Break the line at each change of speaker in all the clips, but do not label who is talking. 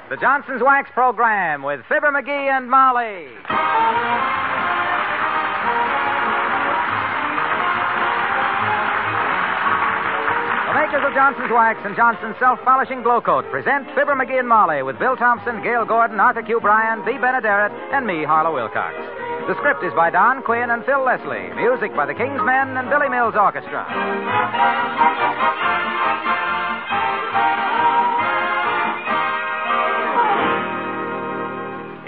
The Johnson's Wax Program with Fibber McGee and Molly. The makers of Johnson's Wax and Johnson's Self-Polishing Glow Coat present Fibber McGee and Molly with Bill Thompson, Gail Gordon, Arthur Q. Bryan, B. Benaderet, and me, Harlow Wilcox. The script is by Don Quinn and Phil Leslie. Music by the King's Men and Billy Mills Orchestra.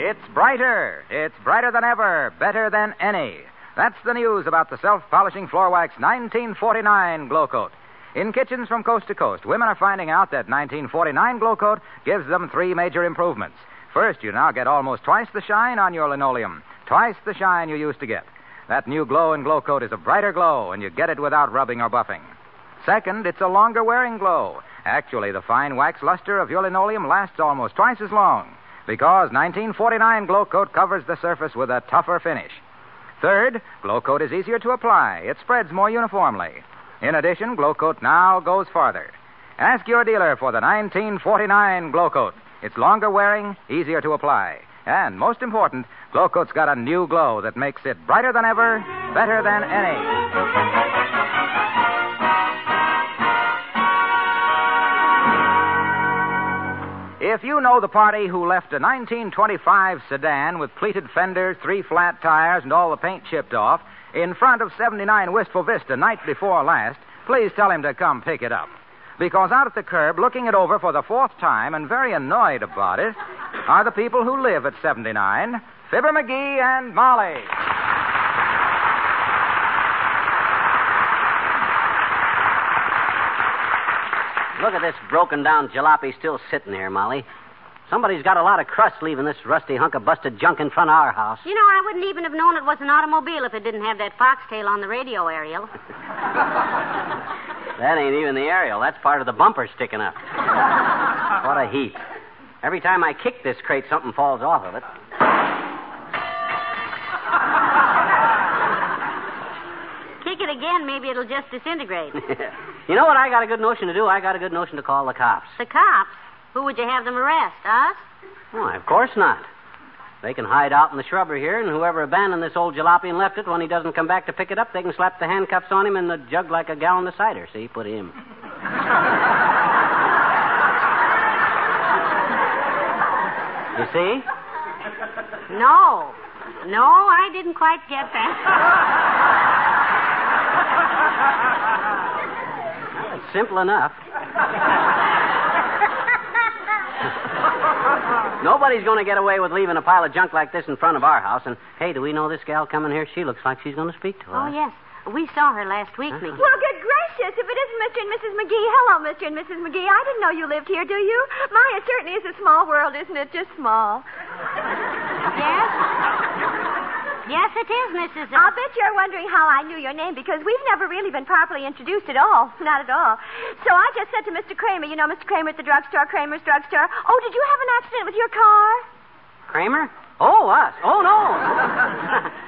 It's brighter. It's brighter than ever. Better than any. That's the news about the Self-Polishing Floor Wax 1949 Glow Coat. In kitchens from coast to coast, women are finding out that 1949 Glow Coat gives them three major improvements. First, you now get almost twice the shine on your linoleum. Twice the shine you used to get. That new Glow and Glow Coat is a brighter glow, and you get it without rubbing or buffing. Second, it's a longer wearing glow. Actually, the fine wax luster of your linoleum lasts almost twice as long, because 1949 Glow Coat covers the surface with a tougher finish. Third, Glow Coat is easier to apply. It spreads more uniformly. In addition, Glow Coat now goes farther. Ask your dealer for the 1949 Glow Coat. It's longer wearing, easier to apply. And most important, Glow Coat's got a new glow that makes it brighter than ever, better than any. If you know the party who left a 1925 sedan with pleated fenders, 3 flat tires, and all the paint chipped off in front of 79 Wistful Vista night before last, please tell him to come pick it up. Because out at the curb, looking it over for the 4th time and very annoyed about it, are the people who live at 79, Fibber McGee and Molly.
Look at this broken-down jalopy still sitting here, Molly. Somebody's got a lot of crust leaving this rusty hunk of busted junk in front of our house.
You know, I wouldn't even have known it was an automobile if it didn't have that foxtail on the radio aerial.
That ain't even the aerial. That's part of the bumper sticking up. What a heap. Every time I kick this crate, something falls off of it.
Kick it again, maybe it'll just disintegrate.
You know what I got a good notion to do? I got a good notion to call the cops.
The cops? Who would you have them arrest, us?
Why, of course not. They can hide out in the shrubbery here, and whoever abandoned this old jalopy and left it, when he doesn't come back to pick it up, they can slap the handcuffs on him and the jug like a gallon of cider. See, put him. You see?
No, I didn't quite get that.
It's simple enough. Nobody's going to get away with leaving a pile of junk like this in front of our house. And, hey, do we know this gal coming here? She looks like she's going to speak to us.
Oh, yes. We saw her last week, Mickey.
Well, good gracious, if it isn't Mr. and Mrs. McGee. Hello, Mr. and Mrs. McGee. I didn't know you lived here, do you? My, it certainly is a small world, isn't it? Just small.
Yes? Yes, it is, Mrs.
I'll bet you're wondering how I knew your name, because we've never really been properly introduced at all. Not at all. So I just said to Mr. Kramer, you know Mr. Kramer at the drugstore, Kramer's drugstore, oh, did you have an accident with your car?
Kramer? Oh, us. Oh, no.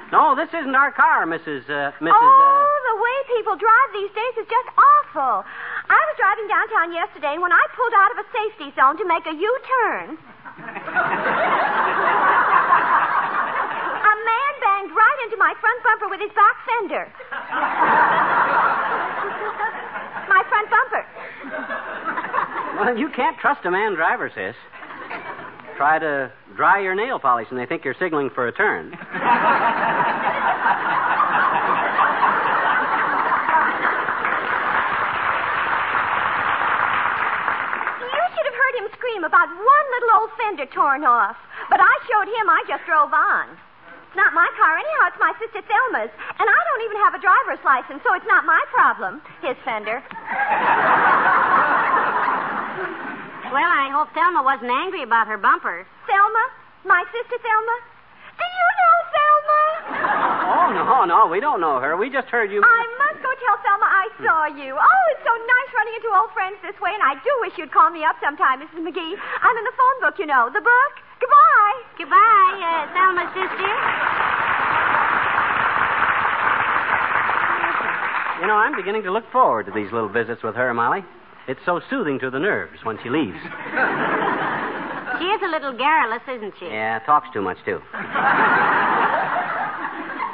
No, this isn't our car, Mrs.
Oh, the way people drive these days is just awful. I was driving downtown yesterday, and when I pulled out of a safety zone to make a U-turn, a man banged right into my front bumper with his back fender. My front bumper.
Well, you can't trust a man driver, sis. Try to dry your nail polish and they think you're signaling for a turn.
You should have heard him scream about one little old fender torn off. But I showed him, I just drove on. It's not my car anyhow, it's my sister Thelma's. And I don't even have a driver's license, so it's not my problem, his fender.
Well, I hope Thelma wasn't angry about her bumper.
Thelma? My sister Thelma? Do you know Thelma?
Oh, no, we don't know her. We just heard you...
I must go tell Thelma I saw you. Oh, it's so nice running into old friends this way, and I do wish you'd call me up sometime, Mrs. McGee. I'm in the phone book, you know. The book. Goodbye.
Goodbye, Thelma's sister.
You know, I'm beginning to look forward to these little visits with her, Molly. It's so soothing to the nerves when she leaves.
She is a little garrulous, isn't she?
Yeah, talks too much, too. But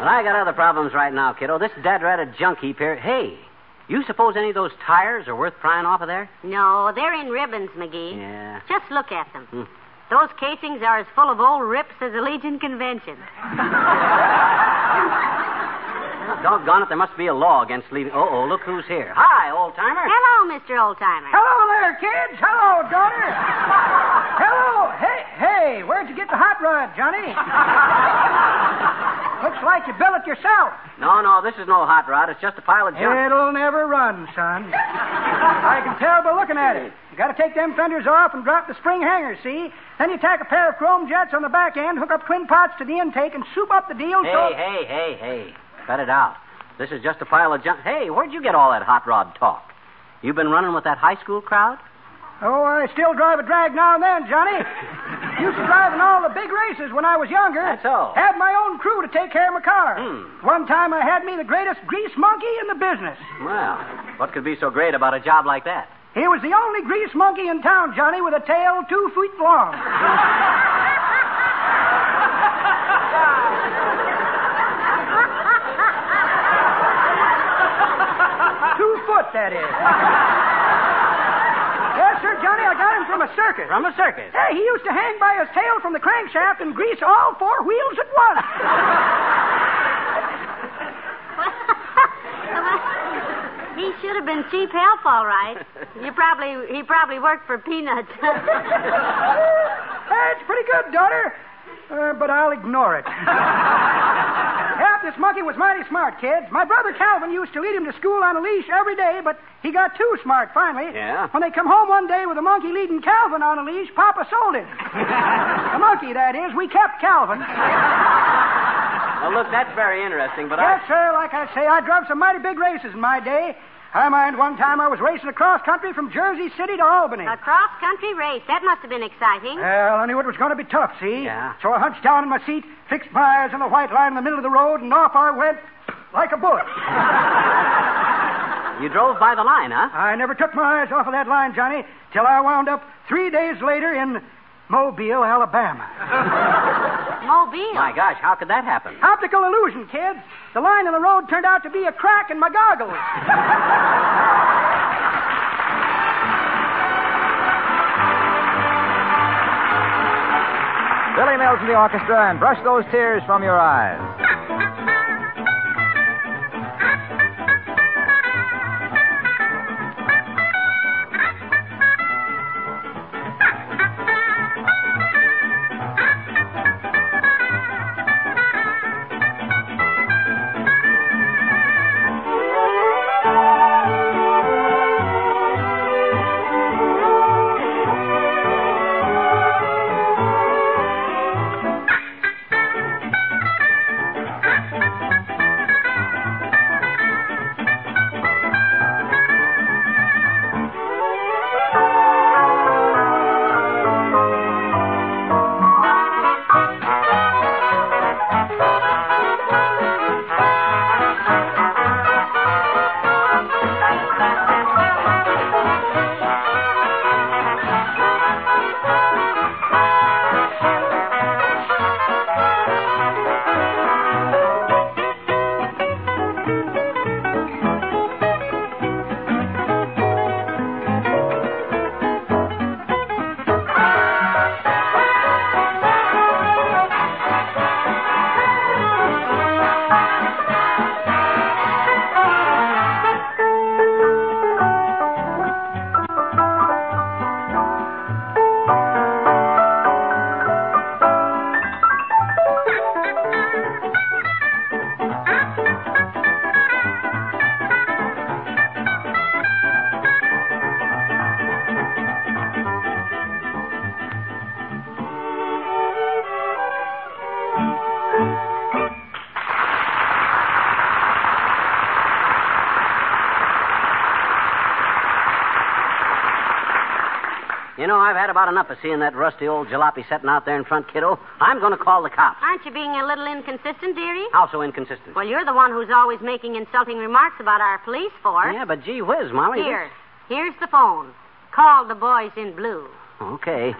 I got other problems right now, kiddo. This dad-ratted junk heap here. Hey, you suppose any of those tires are worth prying off of there?
No, they're in ribbons, McGee.
Yeah.
Just look at them. Those casings are as full of old rips as a Legion convention.
Doggone it, there must be a law against leaving. Oh, look who's here. Hi, old-timer.
Hello, Mr. Old-timer.
Hello there, kids. Hello, daughter. Hello. Hey, where'd you get the hot rod, Johnny? Looks like you built it yourself.
No, this is no hot rod. It's just a pile of junk.
It'll never run, son. I can tell by looking at it. You got to take them fenders off and drop the spring hangers, see? Then you tack a pair of chrome jets on the back end, hook up twin pots to the intake, and soup up the deal.
Hey. Cut it out. This is just a pile of junk. Hey, where'd you get all that hot rod talk? You been running with that high school crowd?
Oh, I still drive a drag now and then, Johnny. Used to drive in all the big races when I was younger.
That's all.
Had my own crew to take care of my car. One time I had me the greatest grease monkey in the business.
Well, what could be so great about a job like that?
He was the only grease monkey in town, Johnny, with a tail 2 feet long. 2 foot, that is. Yes, sir, Johnny, I got him from a circus.
From a circus?
Hey, he used to hang by his tail from the crankshaft and grease all 4 wheels at once.
He should have been cheap help, all right. He probably worked for peanuts.
That's pretty good, daughter. But I'll ignore it. Yeah, this monkey was mighty smart, kids. My brother Calvin used to lead him to school on a leash every day, but he got too smart finally.
Yeah?
When they come home one day with a monkey leading Calvin on a leash, Papa sold him. The monkey, that is. We kept Calvin.
Well, look, that's very interesting, but
Yes, sir, like I say, I drove some mighty big races in my day. I mind one time I was racing across country from Jersey City to Albany.
A cross-country race. That must have been exciting.
Well, I knew it was going to be tough, see?
Yeah.
So I hunched down in my seat, fixed my eyes on the white line in the middle of the road, and off I went like a bullet.
You drove by the line, huh?
I never took my eyes off of that line, Johnny, till I wound up 3 days later in Mobile, Alabama.
Mobile?
My gosh, how could that happen?
Optical illusion, kids. The line in the road turned out to be a crack in my goggles.
Billy Mills and the orchestra, and brush those tears from your eyes.
You know, I've had about enough of seeing that rusty old jalopy sitting out there in front, kiddo. I'm going to call the cops.
Aren't you being a little inconsistent, dearie?
How so inconsistent?
Well, you're the one who's always making insulting remarks about our police force.
Yeah, but gee whiz, Molly.
Here's the phone. Call the boys in blue.
Okay.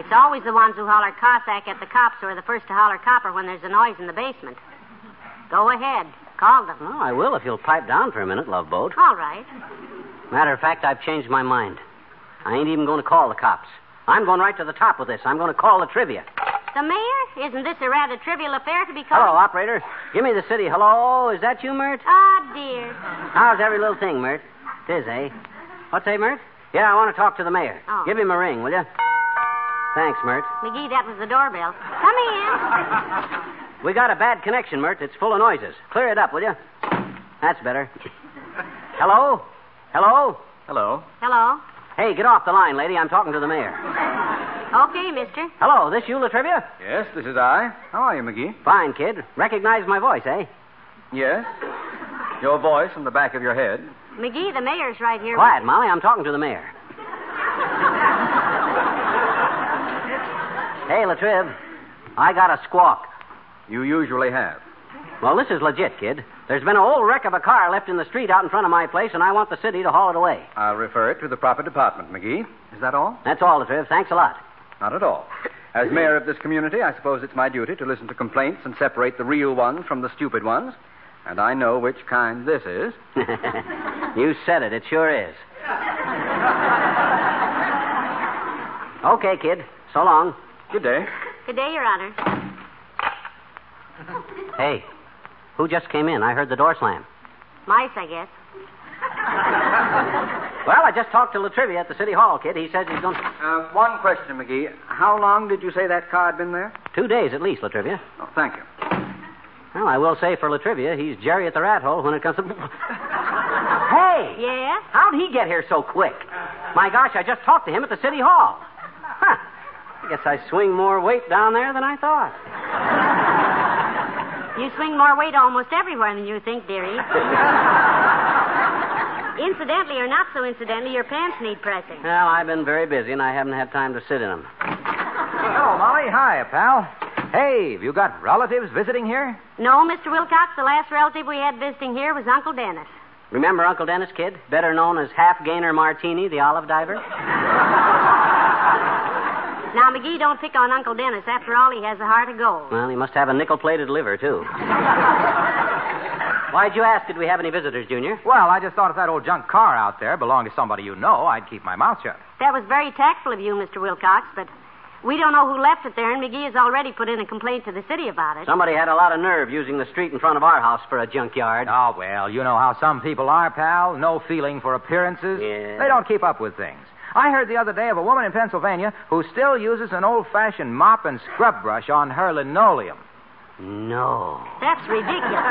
It's always the ones who holler Cossack at the cops who are the first to holler copper when there's a noise in the basement. Go ahead. Call them.
Oh, I will if you'll pipe down for a minute, Love Boat.
All right.
Matter of fact, I've changed my mind. I ain't even going to call the cops. I'm going right to the top with this. I'm going to call the trivia.
The mayor? Isn't this a rather trivial affair to be called?
Hello, operator. Give me the city. Hello, is that you, Mert?
Oh, dear.
How's every little thing, Mert? It is, eh? What's that, Mert? Yeah, I want to talk to the mayor.
Oh.
Give him a ring, will you? Thanks, Mert.
McGee, that was the doorbell. Come in.
We got a bad connection, Mert. It's full of noises. Clear it up, will you? That's better. Hello? Hello?
Hello.
Hello.
Hey, get off the line, lady. I'm talking to the mayor.
Okay, mister.
Hello, this you, La Trivia?
Yes, this is I. How are you, McGee?
Fine, kid. Recognize my voice, eh?
Yes. Your voice in the back of your head.
McGee, the mayor's right here.
Quiet, Molly. I'm talking to the mayor. Hey, La Triv. I got a squawk.
You usually have.
Well, this is legit, kid. There's been an old wreck of a car left in the street out in front of my place, and I want the city to haul it away.
I'll refer it to the proper department, McGee. Is that all?
That's all, La Triv. Thanks a lot.
Not at all. As mayor of this community, I suppose it's my duty to listen to complaints and separate the real ones from the stupid ones. And I know which kind this is.
You said it. It sure is. Okay, kid. So long.
Good day.
Good day, Your Honor.
Hey, who just came in? I heard the door slam.
Mice, I guess.
Well, I just talked to Latrivia at the city hall, kid. He says he's going to...
One question, McGee. How long did you say that car had been there?
2 days at least, Latrivia.
Oh, thank you.
Well, I will say for Latrivia, he's Jerry at the rat hole when it comes to... Hey!
Yes?
How'd he get here so quick? My gosh, I just talked to him at the city hall. Huh. I guess I swing more weight down there than I thought.
You swing more weight almost everywhere than you think, dearie. Incidentally or not so incidentally, your pants need pressing.
Well, I've been very busy, and I haven't had time to sit in them.
Hello, Molly. Hi, pal. Hey, have you got relatives visiting here?
No, Mr. Wilcox, the last relative we had visiting here was Uncle Dennis.
Remember Uncle Dennis, kid? Better known as Half-Gainer Martini, the olive diver?
Now, McGee, don't pick on Uncle Dennis. After all, he has a heart of gold.
Well, he must have a nickel-plated liver, too. Why'd you ask? Did we have any visitors, Junior?
Well, I just thought if that old junk car out there belonged to somebody you know, I'd keep my mouth shut.
That was very tactful of you, Mr. Wilcox, but we don't know who left it there, and McGee has already put in a complaint to the city about it.
Somebody had a lot of nerve using the street in front of our house for a junkyard.
Oh, well, you know how some people are, pal. No feeling for appearances.
Yeah.
They don't keep up with things. I heard the other day of a woman in Pennsylvania who still uses an old-fashioned mop and scrub brush on her linoleum.
No.
That's ridiculous.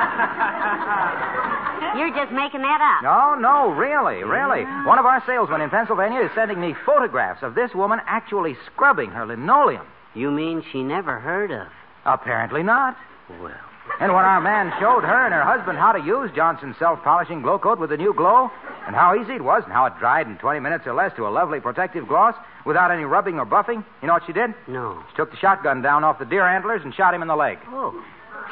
You're just making that up.
No, really. One of our salesmen in Pennsylvania is sending me photographs of this woman actually scrubbing her linoleum.
You mean she never heard of?
Apparently not.
Well.
And when our man showed her and her husband how to use Johnson's self-polishing glow coat with the new glow, and how easy it was, and how it dried in 20 minutes or less to a lovely protective gloss without any rubbing or buffing, you know what she did?
No.
She took the shotgun down off the deer antlers and shot him in the leg.
Oh.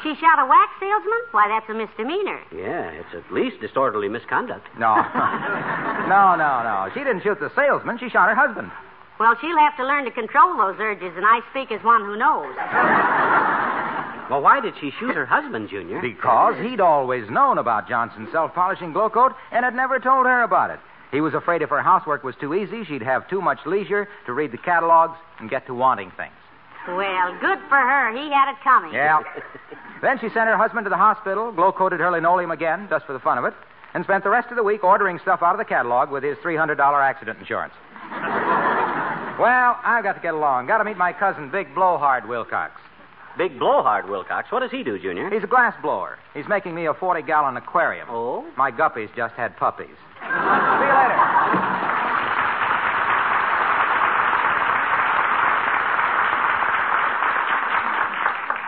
She shot a wax salesman? Why, that's a misdemeanor.
Yeah, it's at least disorderly misconduct.
No. No. She didn't shoot the salesman. She shot her husband.
Well, she'll have to learn to control those urges, and I speak as one who knows.
Well, why did she shoot her husband, Junior?
Because he'd always known about Johnson's self-polishing glow coat and had never told her about it. He was afraid if her housework was too easy, she'd have too much leisure to read the catalogs and get to wanting things.
Well, good for her. He had it coming.
Yeah. Then she sent her husband to the hospital, glow-coated her linoleum again, just for the fun of it, and spent the rest of the week ordering stuff out of the catalog with his $300 accident insurance. Well, I've got to get along. Got to meet my cousin, Big Blowhard Wilcox.
Big Blowhard Wilcox. What does he do, Junior?
He's a glass blower. He's making me a 40-gallon aquarium.
Oh?
My guppies just had puppies. See you later.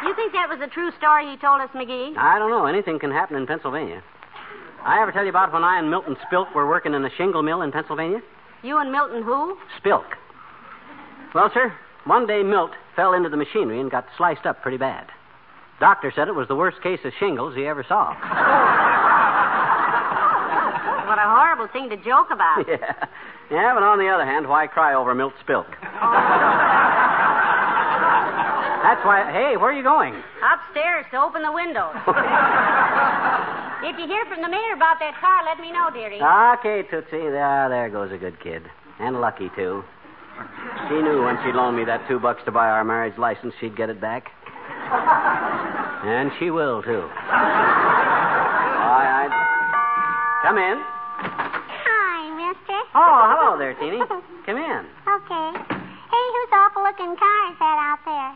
You think that was a true story he told us, McGee?
I don't know. Anything can happen in Pennsylvania. I ever tell you about when I and Milton Spilk were working in a shingle mill in Pennsylvania?
You and Milton who?
Spilk. Well, sir, one day Milt fell into the machinery and got sliced up pretty bad. Doctor said it was the worst case of shingles he ever saw.
What a horrible thing to joke about.
Yeah, but on the other hand, why cry over Milt Spilk?
Oh.
That's why... Hey, where are you going?
Upstairs to open the windows. If you hear from the mayor about that car, let me know, dearie.
Okay, Tootsie. There goes a good kid. And lucky, too. She knew when she loaned me that $2 to buy our marriage license, she'd get it back. And she will, too. All right. Come in.
Hi, mister.
Oh, hello there, Teeny. Come in.
Okay. Hey, whose awful-looking car is that out there?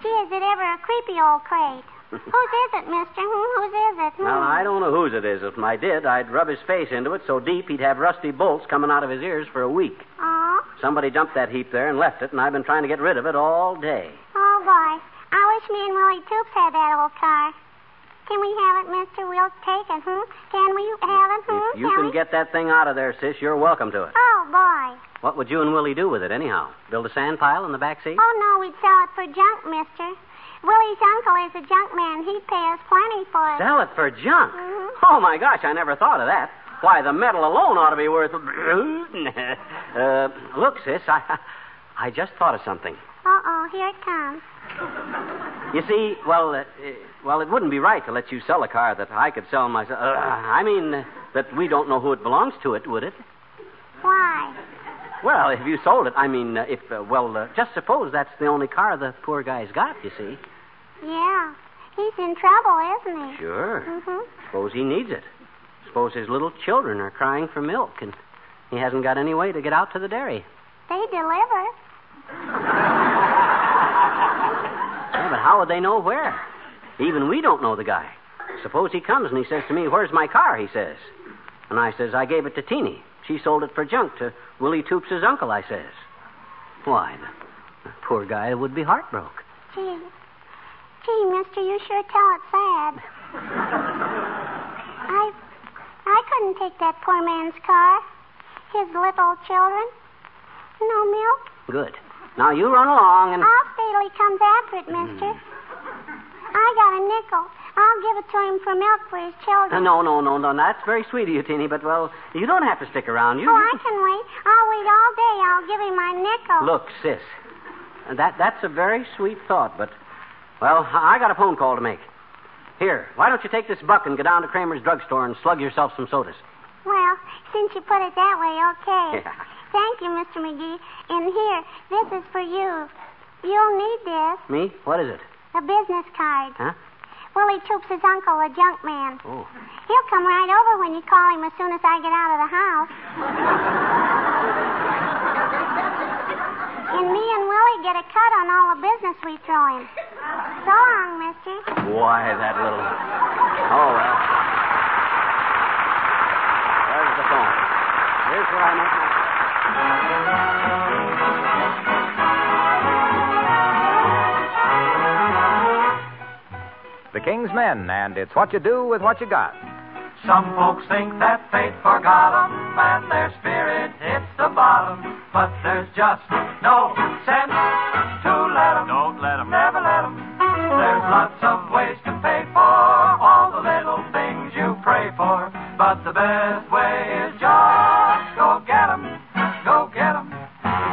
Gee, is it ever a creepy old crate? Whose is it, mister? Whose is it?
Well, I don't know whose it is. If I did, I'd rub his face into it so deep he'd have rusty bolts coming out of his ears for a week.
Oh?
Somebody dumped that heap there and left it, and I've been trying to get rid of it all day.
Oh, boy. I wish me and Willie Toops had that old car. Can we have it, mister? We'll take it, Can we have it,
If you can get that thing out of there, sis, you're welcome to it.
Oh, boy.
What would you and Willie do with it, anyhow? Build a sand pile in the back seat?
Oh, no, we'd sell it for junk, mister. Willie's uncle is a junk man. He'd pay us plenty for it.
Sell it for junk?
Mm-hmm.
Oh, my gosh, I never thought of that. Why, the metal alone ought to be worth... Look, sis, I just thought of something.
Uh-oh, here it comes.
You see, well, it wouldn't be right to let you sell a car that I could sell myself. That we don't know who it belongs to, would it?
Why?
Well, if you sold it, just suppose that's the only car the poor guy's got, you see.
Yeah. He's in trouble, isn't he?
Sure.
Mm-hmm.
Suppose he needs it. Suppose his little children are crying for milk, and he hasn't got any way to get out to the dairy.
They deliver.
Yeah, but how would they know where? Even we don't know the guy. Suppose he comes and he says to me, "Where's my car?" he says. And I says, "I gave it to Teeny. She sold it for junk to Willie Toops' uncle," I says. Why, the poor guy would be heartbroken.
Gee, mister, you sure tell it sad. I couldn't take that poor man's car. His little children. No milk.
Good. Now you run along and...
I'll stay till he comes after it, mister. I got a nickel. I'll give it to him for milk for his children.
No. That's very sweet of you, Teeny, but, well, you don't have to stick around.
Oh, I can wait. I'll wait all day. I'll give him my nickel.
Look, sis, that's a very sweet thought, but, well, I got a phone call to make. Here, why don't you take this buck and go down to Kramer's drugstore and slug yourself some sodas?
Well, since you put it that way, okay.
Yeah.
Thank you, Mr. McGee. And here, this is for you. You'll need this.
Me? What is it?
A business card.
Huh?
Willie Toops' uncle, a junk man.
Oh.
He'll come right over when you call him as soon as I get out of the house. And me and Willie get a cut on all the business we throw him. So long, mister.
Why, that little... Oh, well. There's the phone. Here's where I make my...
The King's Men, and it's what you do with what you got.
Some folks think that fate forgot 'em and their spirit hits the bottom, but there's just no sense to let 'em. Don't let 'em. Never let 'em. There's lots of ways to pay for all the little things you pray for, but the best way is just go get 'em. Go get 'em.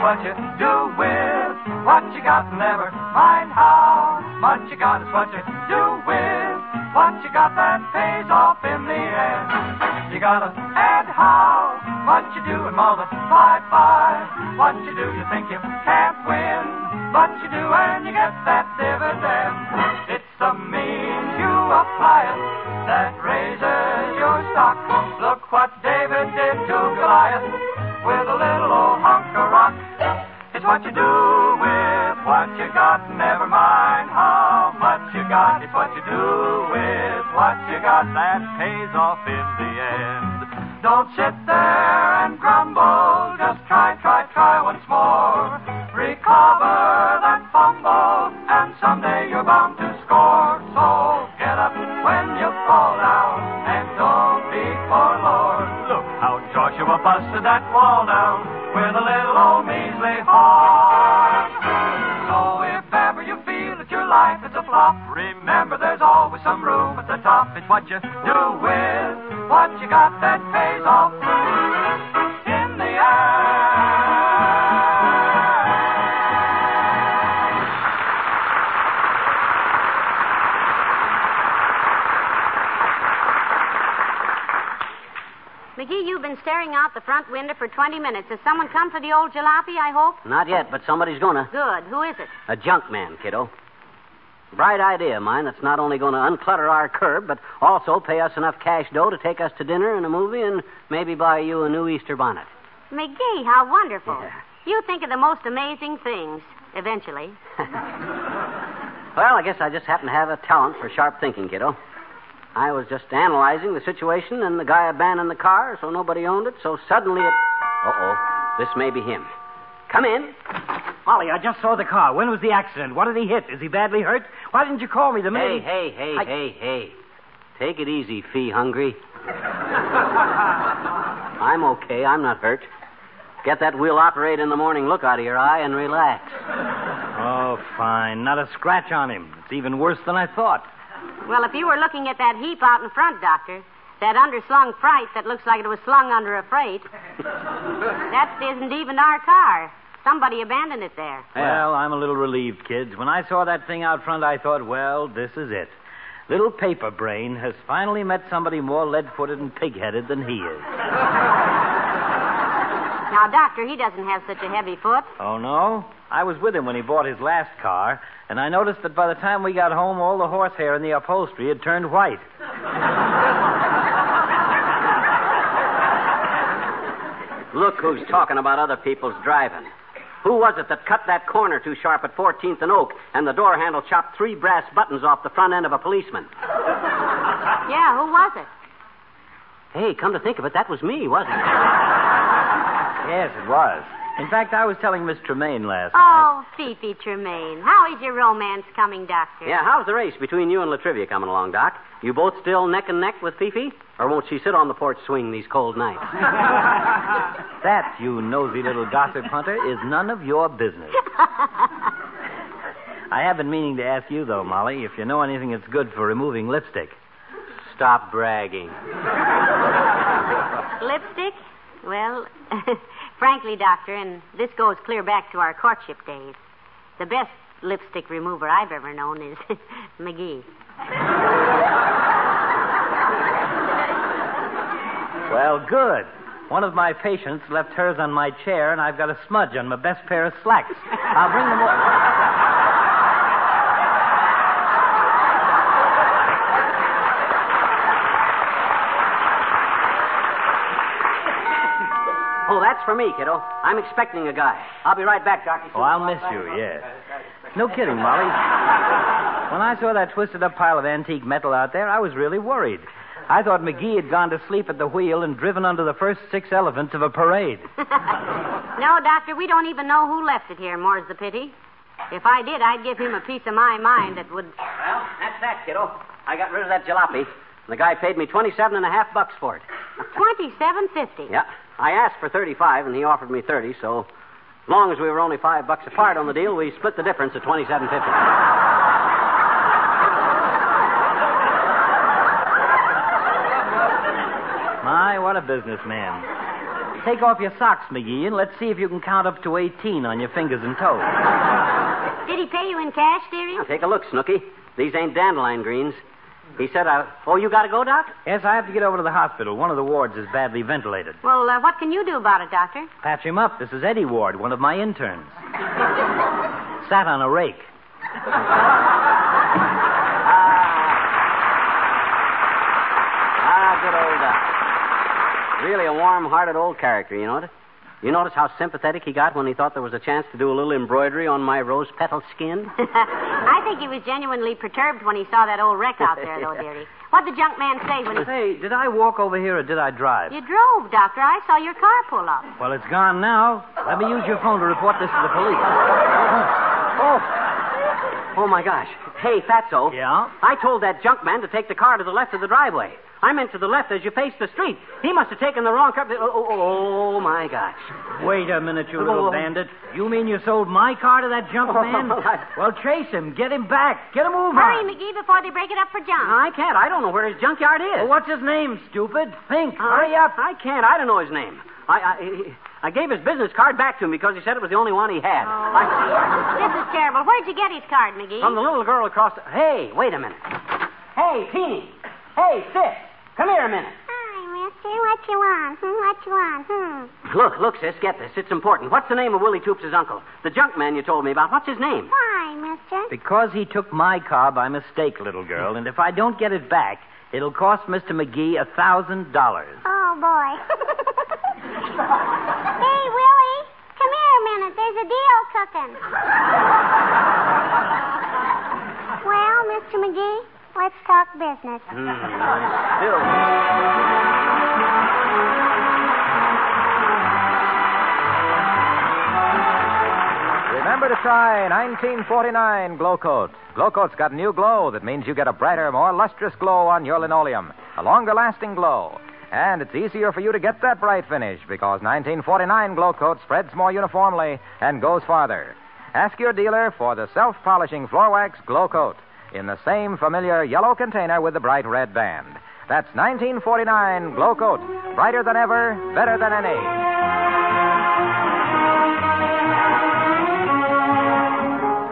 What you do with what you got, never mind how much you got, is what you do with what you got that pays off in the end. You gotta add how much you do and multiply by what you do. You think you can't win, but you do, and you get that dividend. It's the means you apply it that raises your stock. Look what David did to Goliath with a little old hunk of rock. It's what you do with what you got, never mind how much you got. It's what you do with what you got that pays off in the end. Don't sit there and grumble, just try once more. Recover that fumble, and someday you're bound to score. So get up when you fall down, and don't be forlorn. Look how Joshua busted that wall down with a little old measly horn. So if ever you feel that your life is a flop, remember there's always some room at the top. It's what you do with what you got that pays off in the end.
staring out the front window for 20 minutes. Has someone come for the old jalopy, I hope?
Not yet, but somebody's gonna.
Good. Who is it?
A junk man, kiddo. Bright idea of mine that's not only going to unclutter our curb, but also pay us enough cash dough to take us to dinner and a movie and maybe buy you a new Easter bonnet.
McGee, how wonderful.
Yeah.
You think of the most amazing things, eventually.
Well, I guess I just happen to have a talent for sharp thinking, kiddo. I was just analyzing the situation, and the guy abandoned the car, so nobody owned it, so suddenly it... Uh-oh, this may be him. Come in.
Molly, I just saw the car. When was the accident? What did he hit? Is he badly hurt? Why didn't you call me the minute...
Hey. Take it easy, fee hungry. I'm okay. I'm not hurt. Get that we'll operate in the morning look out of your eye and relax.
Oh, fine. Not a scratch on him. It's even worse than I thought.
Well, if you were looking at that heap out in front, Doctor, that underslung fright that looks like it was slung under a freight, that isn't even our car. Somebody abandoned it there.
Well, I'm a little relieved, kids. When I saw that thing out front, I thought, well, this is it. Little Paper Brain has finally met somebody more lead-footed and pig-headed than he is.
Now, Doctor, he doesn't have such a heavy foot.
Oh, no? I was with him when he bought his last car, and I noticed that by the time we got home, all the horsehair in the upholstery had turned white.
Look who's talking about other people's driving. Who was it that cut that corner too sharp at 14th and Oak, and the door handle chopped 3 brass buttons off the front end of a policeman?
Yeah, who was it?
Hey, come to think of it, that was me, wasn't it?
Yes, it was. In fact, I was telling Miss Tremaine last night.
Oh, Fifi Tremaine. How is your romance coming, Doctor?
Yeah, how's the race between you and Latrivia coming along, Doc? You both still neck and neck with Fifi? Or won't she sit on the porch swing these cold nights?
That, you nosy little gossip hunter, is none of your business. I have been meaning to ask you, though, Molly, if you know anything that's good for removing lipstick.
Stop bragging.
Lipstick? Well, frankly, Doctor, and this goes clear back to our courtship days, the best lipstick remover I've ever known is McGee.
Well, good. One of my patients left hers on my chair, and I've got a smudge on my best pair of slacks. I'll bring them over.
Oh, that's for me, kiddo. I'm expecting a guy. I'll be right back, Doctor.
Oh, I'll miss you, yes. No kidding, Molly. When I saw that twisted-up pile of antique metal out there, I was really worried. I thought McGee had gone to sleep at the wheel and driven under the first 6 elephants of a parade.
No, Doctor, we don't even know who left it here, more's the pity. If I did, I'd give him a piece of my mind that would...
Well, that's that, kiddo. I got rid of that jalopy. The guy paid me $27.50 for it.
$27.50.
Yeah. I asked for $35, and he offered me $30, so as long as we were only $5 apart on the deal, we split the difference at $27.50.
My, what a businessman. Take off your socks, McGee, and let's see if you can count up to 18 on your fingers and toes.
Did he pay you in cash, dearie?
Now, take a look, Snooky. These ain't dandelion greens. He said, oh, you got to go, Doc?
Yes, I have to get over to the hospital. One of the wards is badly ventilated.
Well, what can you do about it, Doctor?
Patch him up. This is Eddie Ward, one of my interns. Sat on a rake.
Good old Doc. Really a warm-hearted old character, you know it? You notice how sympathetic he got when he thought there was a chance to do a little embroidery on my rose petal skin?
I think he was genuinely perturbed when he saw that old wreck out there, though, dearie. What'd the junk man say when he...
Hey, did I walk over here or did I drive?
You drove, Doctor. I saw your car pull up.
Well, it's gone now. Let me use your phone to report this to the police.
Oh, my gosh. Hey, Fatso.
Yeah?
I told that junk man to take the car to the left of the driveway. I meant to the left as you face the street. He must have taken the wrong car. Oh, my gosh.
Wait a minute, you little bandit. You mean you sold my car to that junk man? Well, chase him. Get him back. Get him over.
Hurry, McGee, before they break it up for junk.
I can't. I don't know where his junkyard is.
Well, what's his name, stupid? Think. Hurry up.
I can't. I don't know his name. I gave his business card back to him because he said it was the only one he had.
This is terrible. Where'd you get his card, McGee?
From the little girl across the... Hey, wait a minute. Hey, Teeny. Hey, sis. Come here a minute.
Hi,
mister. What you want? What you want?
Look, sis, get this. It's important. What's the name of Willie Toops' uncle? The junk man you told me about. What's his name?
Why, mister?
Because he took my car by mistake, little girl, and if I don't get it back, it'll cost Mr. McGee $1,000.
Oh, boy. Hey, Willie, come here a minute. There's a deal cooking. Well, Mr. McGee, let's talk business.
Remember to try 1949 Glow Coat. Glow Coat's got new glow that means you get a brighter, more lustrous glow on your linoleum, a longer-lasting glow. And it's easier for you to get that bright finish because 1949 Glow Coat spreads more uniformly and goes farther. Ask your dealer for the self-polishing floor wax Glow Coat in the same familiar yellow container with the bright red band. That's 1949 Glow Coat. Brighter than ever, better than any.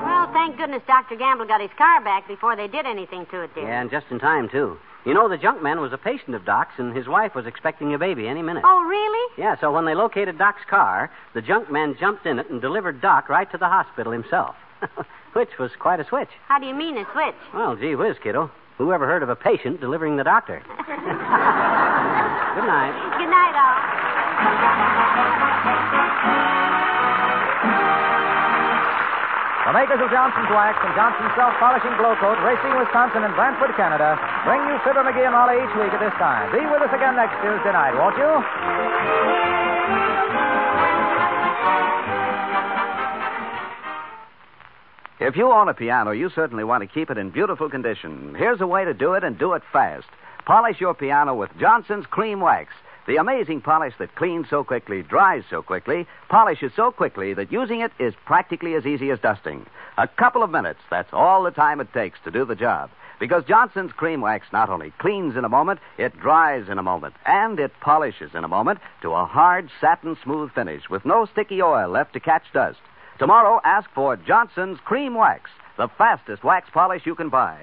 Well, thank goodness Dr. Gamble got his car back before they did anything to it, dear.
Yeah, and just in time, too. You know, the junk man was a patient of Doc's, and his wife was expecting a baby any minute.
Oh, really?
Yeah, so when they located Doc's car, the junk man jumped in it and delivered Doc right to the hospital himself. Which was quite a switch.
How do you mean a switch?
Well, gee whiz, kiddo. Who ever heard of a patient delivering the doctor? Good night.
Good night, all.
The makers of Johnson's Wax and Johnson's Self-Polishing Glow Coat, Racine, Wisconsin, and Brantford, Canada, bring you Fibber McGee and Molly each week at this time. Be with us again next Tuesday night, won't you?
If you own a piano, you certainly want to keep it in beautiful condition. Here's a way to do it and do it fast. Polish your piano with Johnson's Cream Wax. The amazing polish that cleans so quickly, dries so quickly, polishes so quickly that using it is practically as easy as dusting. A couple of minutes, that's all the time it takes to do the job. Because Johnson's Cream Wax not only cleans in a moment, it dries in a moment, and it polishes in a moment to a hard, satin-smooth finish with no sticky oil left to catch dust. Tomorrow, ask for Johnson's Cream Wax, the fastest wax polish you can buy.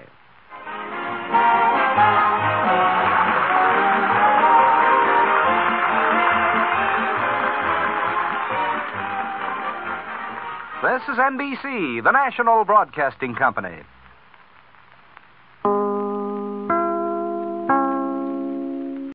This is NBC, the national broadcasting company.